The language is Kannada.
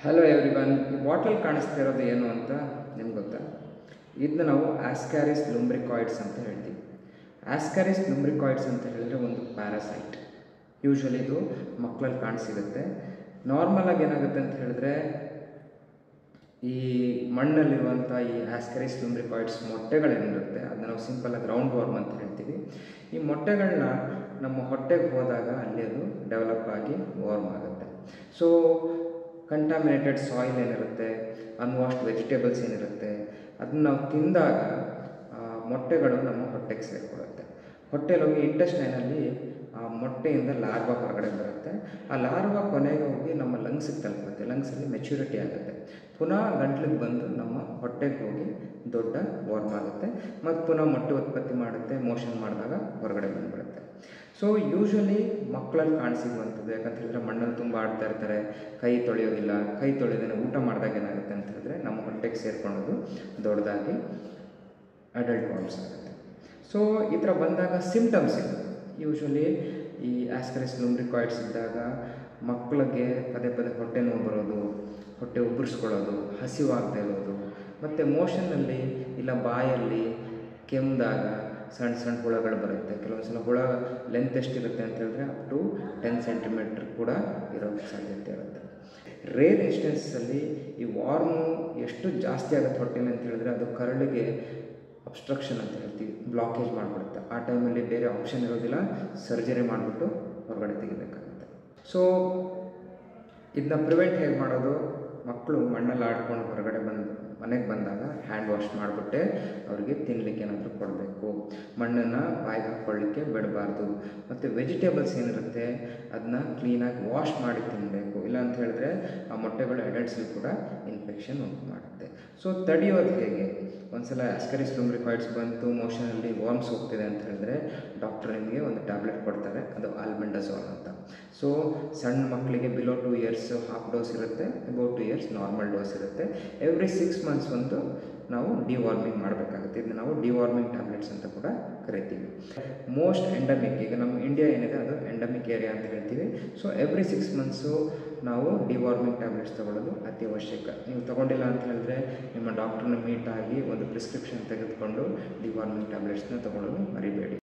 Hello everyone. ಈ ಬಾಟಲ್ ಕಾಣಿಸ್ತಾ ಇರೋದು ಏನು ಅಂತ ನಿಮ್ಗೆ ಗೊತ್ತಾ? ಇದನ್ನ ನಾವು ಆಸ್ಕ್ಯಾರಿಸ್ ಲುಂಬ್ರಿಕಾಯ್ಡ್ಸ್ ಅಂತ ಹೇಳ್ತೀವಿ. ಆಸ್ಕ್ಯಾರಿಸ್ ಲುಂಬ್ರಿಕಾಯ್ಡ್ಸ್ ಅಂತ ಹೇಳಿದ್ರೆ ಒಂದು ಪ್ಯಾರಾಸೈಟ್. ಯೂಶ್ವಲಿ ಇದು ಮಕ್ಕಳಲ್ಲಿ ಕಾಣಿಸಿರುತ್ತೆ. ನಾರ್ಮಲಾಗಿ ಏನಾಗುತ್ತೆ ಅಂತ ಹೇಳಿದ್ರೆ, ಈ ಮಣ್ಣಲ್ಲಿರುವಂಥ ಈ ಆಸ್ಕ್ಯಾರಿಸ್ ಲುಂಬ್ರಿಕಾಯ್ಡ್ಸ್ ಮೊಟ್ಟೆಗಳೇನಿರುತ್ತೆ ಅದನ್ನ ನಾವು ಸಿಂಪಲಾಗಿ ರೌಂಡ್ ವಾರ್ಮ್ ಅಂತ ಹೇಳ್ತೀವಿ. ಈ ಮೊಟ್ಟೆಗಳನ್ನ ನಮ್ಮ ಹೊಟ್ಟೆಗೆ ಹೋದಾಗ ಅಲ್ಲಿ ಅದು ಡೆವಲಪ್ ಆಗಿ ವಾರ್ಮ್ ಆಗುತ್ತೆ. ಸೊ ಕಂಟಾಮಿನೇಟೆಡ್ ಸಾಯಿಲ್ ಏನಿರುತ್ತೆ, ಅನ್ವಾಶ್ಡ್ ವೆಜಿಟೇಬಲ್ಸ್ ಏನಿರುತ್ತೆ, ಅದನ್ನ ನಾವು ತಿಂದಾಗ ಮೊಟ್ಟೆಗಳು ನಮ್ಮ ಹೊಟ್ಟೆಗೆ ಸೇರಿಕೊಳ್ಳುತ್ತೆ. ಹೊಟ್ಟೆಲಿ ಹೋಗಿ ಇಂಟೆಸ್ಟೈನಲ್ಲಿ ಆ ಮೊಟ್ಟೆಯಿಂದ ಲಾರ್ವಾ ಹೊರಗಡೆ ಬರುತ್ತೆ. ಆ ಲಾರ್ವಾ ಕೊನೆಗೆ ಹೋಗಿ ನಮ್ಮ ಲಂಗ್ಸಿಗೆ ತಲುಪುತ್ತೆ. ಲಂಗ್ಸಲ್ಲಿ ಮೆಚ್ಯೂರಿಟಿ ಆಗುತ್ತೆ. ಪುನಃ ಗಂಟ್ಲಿಗೆ ಬಂದು ನಮ್ಮ ಹೊಟ್ಟೆಗೆ ಹೋಗಿ ದೊಡ್ಡ ವಾರ್ಮ್ ಆಗುತ್ತೆ ಮತ್ತು ಪುನಃ ಮೊಟ್ಟೆ ಉತ್ಪತ್ತಿ ಮಾಡುತ್ತೆ. ಮೋಷನ್ ಮಾಡಿದಾಗ ಹೊರಗಡೆ ಬಂದುಬಿಡುತ್ತೆ. ಸೊ ಯೂಶ್ವಲಿ ಮಕ್ಕಳಲ್ಲಿ ಕಾಣಿಸಿರುವಂಥದ್ದು, ಯಾಕಂತ ಹೇಳಿದ್ರೆ ಮಣ್ಣಲ್ಲಿ ತುಂಬ ಆಡ್ತಾ ಇರ್ತಾರೆ, ಕೈ ತೊಳೆಯೋದಿಲ್ಲ. ಕೈ ತೊಳೆಯೋದನ್ನು ಊಟ ಮಾಡಿದಾಗ ಏನಾಗುತ್ತೆ ಅಂತ ಹೇಳಿದ್ರೆ ನಮ್ಮ ಹೊಟ್ಟೆಗೆ ಸೇರ್ಕೊಳ್ಳೋದು ದೊಡ್ಡದಾಗಿ ಅಡಲ್ಟ್ ವಾರ್ಮ್ಸ್ ಆಗುತ್ತೆ. ಸೊ ಈ ಥರ ಬಂದಾಗ ಸಿಂಪ್ಟಮ್ಸ್ ಇದೆ. ಯೂಶ್ವಲಿ ಈ ಆಸ್ಕ್ಯಾರಿಸ್ ಲುಂಬ್ರಿಕಾಯ್ಡ್ಸ್ ಇದ್ದಾಗ ಮಕ್ಕಳಿಗೆ ಪದೇ ಪದೇ ಹೊಟ್ಟೆ ನೋವು ಬರೋದು, ಹೊಟ್ಟೆ ಉಬ್ಬರಿಸ್ಕೊಳ್ಳೋದು, ಹಸಿವಾಗದೇ ಇರೋದು, ಮತ್ತು ಮೋಷನ್ನಲ್ಲಿ ಇಲ್ಲ ಬಾಯಲ್ಲಿ ಕೆಮ್ಮಿದಾಗ ಸಣ್ಣ ಸಣ್ಣ ಹುಳಗಳು ಬರುತ್ತೆ. ಕೆಲವೊಂದು ಸಲ ಹುಳ ಲೆಂತ್ ಎಷ್ಟಿರುತ್ತೆ ಅಂತ ಹೇಳಿದ್ರೆ ಅಪ್ ಟು 10 ಸೆಂಟಿಮೀಟ್ರ್ ಕೂಡ ಇರೋಕ್ಕೆ ಸಾಧ್ಯತೆ ಇರುತ್ತೆ. ರೇರ್ ಇನ್ಸ್ಟೆನ್ಸಲ್ಲಿ ಈ ವಾರ್ಮು ಎಷ್ಟು ಜಾಸ್ತಿ ಆಗುತ್ತೆ ಹೊಟ್ಟೆಲಿ ಅಂತ ಹೇಳಿದ್ರೆ ಅದು ಕರಳಿಗೆ ಅಬ್ಸ್ಟ್ರಕ್ಷನ್ ಅಂತ ಹೇಳ್ತೀವಿ, ಬ್ಲಾಕೇಜ್ ಮಾಡಿಬಿಡುತ್ತೆ. ಆ ಟೈಮಲ್ಲಿ ಬೇರೆ ಆಪ್ಷನ್ ಇರೋದಿಲ್ಲ, ಸರ್ಜರಿ ಮಾಡಿಬಿಟ್ಟು ಹೊರಗಡೆ ತೆಗಿಬೇಕಾಗುತ್ತೆ. ಸೊ ಇದನ್ನ ಪ್ರಿವೆಂಟ್ ಹೇಗೆ ಮಾಡೋದು? ಮಕ್ಕಳು ಮಣ್ಣಲ್ಲಿ ಆಡ್ಕೊಂಡು ಹೊರಗಡೆ ಮನೆಗೆ ಬಂದಾಗ ಹ್ಯಾಂಡ್ ವಾಶ್ ಮಾಡಿಬಿಟ್ಟೆ ಅವರಿಗೆ ತಿನ್ನಲಿಕ್ಕೆ ಏನಾದರೂ ಕೊಡಬೇಕು. ಮಣ್ಣನ್ನು ಬಾಯಿಗೆ ಹಾಕ್ಕೊಳ್ಳಿಕ್ಕೆ ಬಿಡಬಾರ್ದು. ಮತ್ತು ವೆಜಿಟೇಬಲ್ಸ್ ಏನಿರುತ್ತೆ ಅದನ್ನ ಕ್ಲೀನಾಗಿ ವಾಶ್ ಮಾಡಿ ತಿನ್ನಬೇಕು. ಇಲ್ಲ ಅಂತ ಹೇಳಿದ್ರೆ ಆ ಮೊಟ್ಟೆಗಳು ಅಡಲ್ಟ್ಸಲ್ಲಿ ಕೂಡ ಇನ್ಫೆಕ್ಷನ್ ಉಂಟು ಮಾಡುತ್ತೆ. ಸೊ ತಡೆಯೋದು ಹೇಗೆ? ಒಂದ್ಸಲ ಆಸ್ಕ್ಯಾರಿಸ್ ಲುಂಬ್ರಿಕಾಯ್ಡ್ಸ್ ಬಂತು, ಮೋಷನಲ್ಲಿ ವಾರ್ಮ್ಸ್ ಹೋಗ್ತಿದೆ ಅಂತ ಹೇಳಿದ್ರೆ ಡಾಕ್ಟರ್ ನಿಮಗೆ ಒಂದು ಟ್ಯಾಬ್ಲೆಟ್ ಕೊಡ್ತಾರೆ, ಅದು ಆಲ್ಬೆಂಡಜೋಲ್ ಅಂತ. ಸೊ ಸಣ್ಣ ಮಕ್ಕಳಿಗೆ ಬಿಲೋ 2 ಇಯರ್ಸ್ ಹಾಫ್ ಡೋಸ್ ಇರುತ್ತೆ, ಅಬೌಟ್ 2 ಇಯರ್ಸ್ ನಾರ್ಮಲ್ ಡೋಸ್ ಇರುತ್ತೆ. ಎವ್ರಿ 6 ಮಂತ್ಸ್ ಒಂದು ನಾವು ಡಿವಾರ್ಮಿಂಗ್ ಮಾಡಬೇಕಾಗುತ್ತೆ. ಇದನ್ನ ನಾವು ಡಿವಾರ್ಮಿಂಗ್ ಟ್ಯಾಬ್ಲೆಟ್ಸ್ ಅಂತ ಕೂಡ ಕರಿತೀವಿ. ಮೋಸ್ಟ್ ಎಂಡಮಿಕ್, ಈಗ ನಮ್ಮ ಇಂಡಿಯಾ ಏನಿದೆ ಅದು ಎಂಡಮಿಕ್ ಏರಿಯಾ ಅಂತ ಹೇಳ್ತೀವಿ. ಸೊ ಎವ್ರಿ 6 ಮಂತ್ಸು ನಾವು ಡಿವಾರ್ಮಿಂಗ್ ಟ್ಯಾಬ್ಲೆಟ್ಸ್ ತೊಗೊಳ್ಳೋದು ಅತಿ ಅವಶ್ಯಕ. ನೀವು ತೊಗೊಂಡಿಲ್ಲ ಅಂತ ಹೇಳಿದ್ರೆ ನಿಮ್ಮ ಡಾಕ್ಟ್ರನ್ನ ಮೀಟ್ ಆಗಿ ಒಂದು ಪ್ರಿಸ್ಕ್ರಿಪ್ಷನ್ ತೆಗೆದುಕೊಂಡು ಡಿವಾರ್ಮಿಂಗ್ ಟ್ಯಾಬ್ಲೆಟ್ಸ್ನ ತೊಗೊಳ್ಳೋದು ಮರಿಬೇಡಿ.